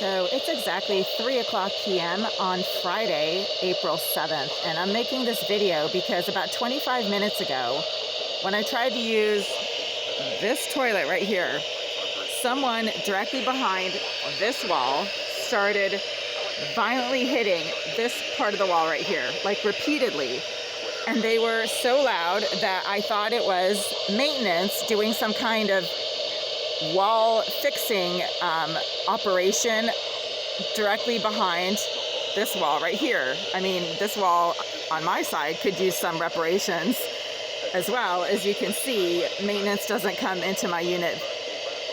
So it's exactly 3 o'clock p.m. on Friday, April 7th, and I'm making this video because about 25 minutes ago, when I tried to use this toilet right here, someone directly behind this wall started violently hitting this part of the wall right here, like repeatedly. And they were so loud that I thought it was maintenance doing some kind of wall fixing operation directly behind this wall right here. I mean, this wall on my side could use some reparations as well. As you can see, maintenance doesn't come into my unit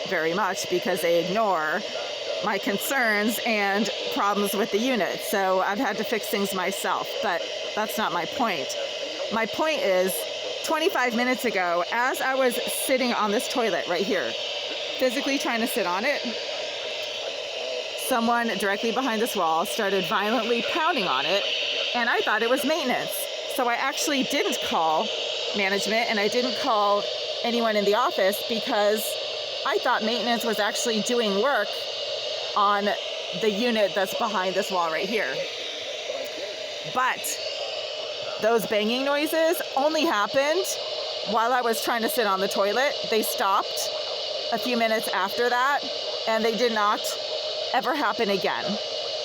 very much because they ignore my concerns and problems with the unit. So I've had to fix things myself, but that's not my point. My point is, 25 minutes ago, as I was sitting on this toilet right here, physically trying to sit on it, someone directly behind this wall started violently pounding on it, and I thought it was maintenance. So I actually didn't call management and I didn't call anyone in the office because I thought maintenance was actually doing work on the unit that's behind this wall right here. But those banging noises only happened while I was trying to sit on the toilet. They stopped a few minutes after that, and they did not ever happen again.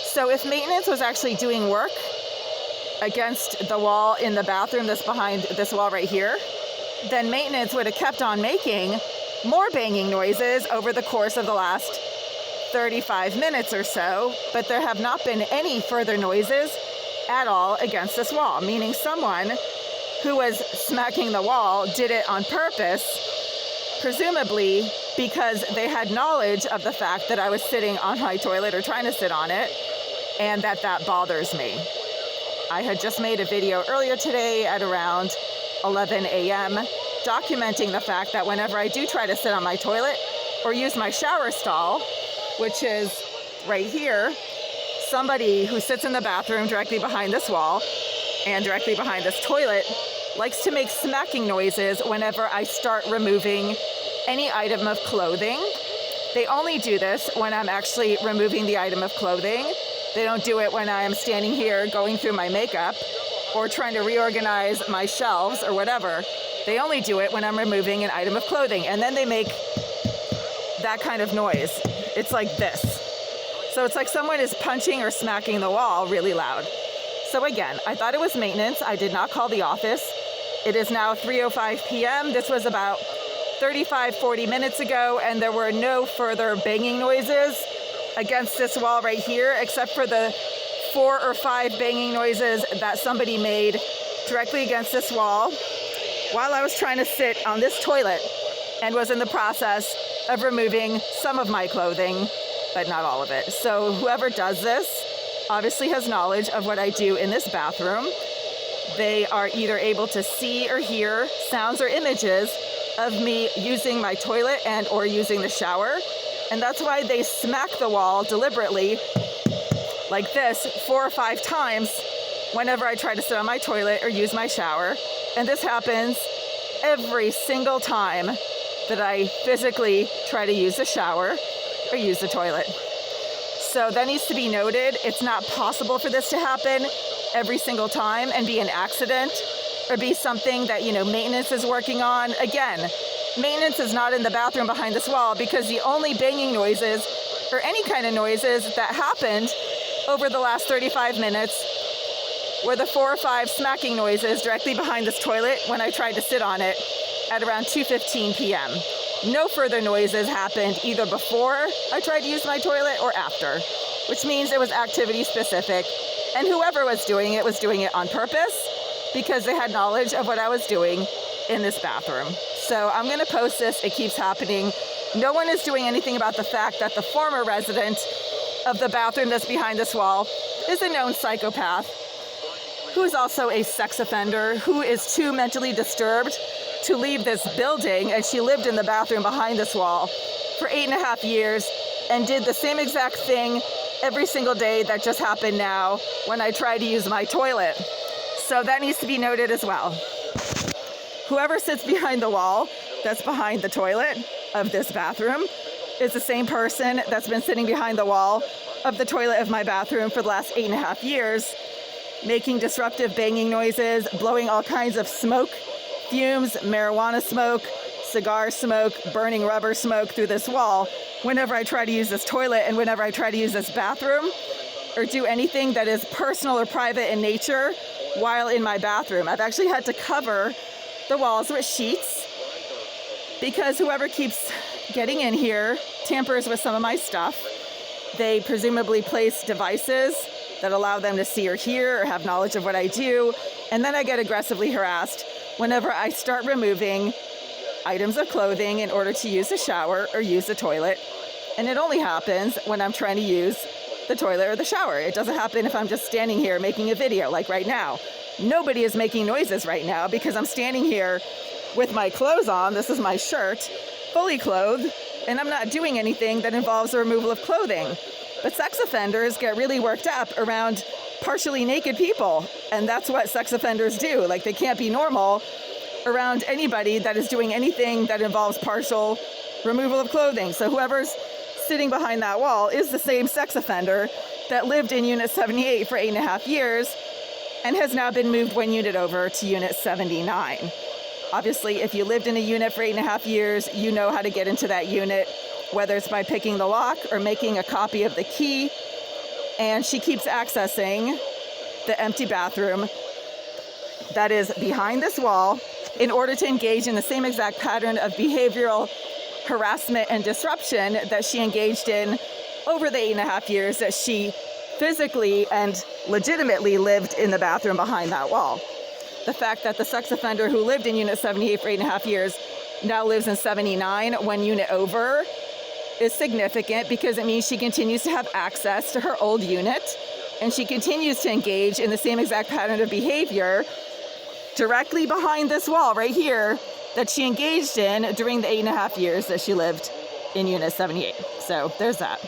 So if maintenance was actually doing work against the wall in the bathroom that's behind this wall right here, then maintenance would have kept on making more banging noises over the course of the last 35 minutes or so, but there have not been any further noises at all against this wall, meaning someone who was smacking the wall did it on purpose, presumably because they had knowledge of the fact that I was sitting on my toilet or trying to sit on it, and that bothers me. I had just made a video earlier today at around 11 a.m. documenting the fact that whenever I do try to sit on my toilet or use my shower stall, which is right here, somebody who sits in the bathroom directly behind this wall and directly behind this toilet likes to make smacking noises whenever I start removing any item of clothing. They only do this when I'm actually removing the item of clothing. They don't do it when I am standing here going through my makeup or trying to reorganize my shelves or whatever. They only do it when I'm removing an item of clothing, and then they make that kind of noise. It's like this. So it's like someone is punching or smacking the wall really loud. So again, I thought it was maintenance. I did not call the office. It is now 3:05 p.m. This was about 40 minutes ago, and there were no further banging noises against this wall right here, except for the 4 or 5 banging noises that somebody made directly against this wall while I was trying to sit on this toilet and was in the process of removing some of my clothing, but not all of it. So whoever does this obviously has knowledge of what I do in this bathroom. They are either able to see or hear sounds or images of me using my toilet and or using the shower. And that's why they smack the wall deliberately like this 4 or 5 times whenever I try to sit on my toilet or use my shower. And this happens every single time that I physically try to use the shower or use the toilet. So that needs to be noted. It's not possible for this to happen every single time and be an accident or be something that, maintenance is working on. Again, maintenance is not in the bathroom behind this wall because the only banging noises or any kind of noises that happened over the last 35 minutes were the 4 or 5 smacking noises directly behind this toilet when I tried to sit on it at around 2:15 p.m. No further noises happened either before I tried to use my toilet or after, which means it was activity specific, and whoever was doing it on purpose because they had knowledge of what I was doing in this bathroom. So I'm going to post this. It keeps happening. No one is doing anything about the fact that the former resident of the bathroom that's behind this wall is a known psychopath who is also a sex offender, who is too mentally disturbed to leave this building, and she lived in the bathroom behind this wall for 8.5 years and did the same exact thing every single day that just happened now when I tried to use my toilet. So that needs to be noted as well. Whoever sits behind the wall that's behind the toilet of this bathroom is the same person that's been sitting behind the wall of the toilet of my bathroom for the last 8.5 years, making disruptive banging noises, blowing all kinds of smoke, fumes, marijuana smoke, cigar smoke, burning rubber smoke through this wall whenever I try to use this toilet and whenever I try to use this bathroom or do anything that is personal or private in nature while in my bathroom. I've actually had to cover the walls with sheets because whoever keeps getting in here tampers with some of my stuff. They presumably place devices that allow them to see or hear or have knowledge of what I do. And then I get aggressively harassed whenever I start removing items of clothing in order to use the shower or use the toilet. And it only happens when I'm trying to use the toilet or the shower. It doesn't happen if I'm just standing here making a video like right now. Nobody is making noises right now because I'm standing here with my clothes on. This is my shirt, fully clothed, and I'm not doing anything that involves the removal of clothing. But sex offenders get really worked up around partially naked people, and that's what sex offenders do. Like, they can't be normal around anybody that is doing anything that involves partial removal of clothing. So whoever's sitting behind that wall is the same sex offender that lived in Unit 78 for 8.5 years and has now been moved one unit over to Unit 79. Obviously, if you lived in a unit for 8.5 years, you know how to get into that unit, whether it's by picking the lock or making a copy of the key. And she keeps accessing the empty bathroom that is behind this wall in order to engage in the same exact pattern of behavioral harassment and disruption that she engaged in over the 8.5 years that she physically and legitimately lived in the bathroom behind that wall. The fact that the sex offender who lived in Unit 78 for 8.5 years now lives in 79, one unit over, is significant because it means she continues to have access to her old unit and she continues to engage in the same exact pattern of behavior directly behind this wall right here that she engaged in during the 8.5 years that she lived in Unit 78. So there's that.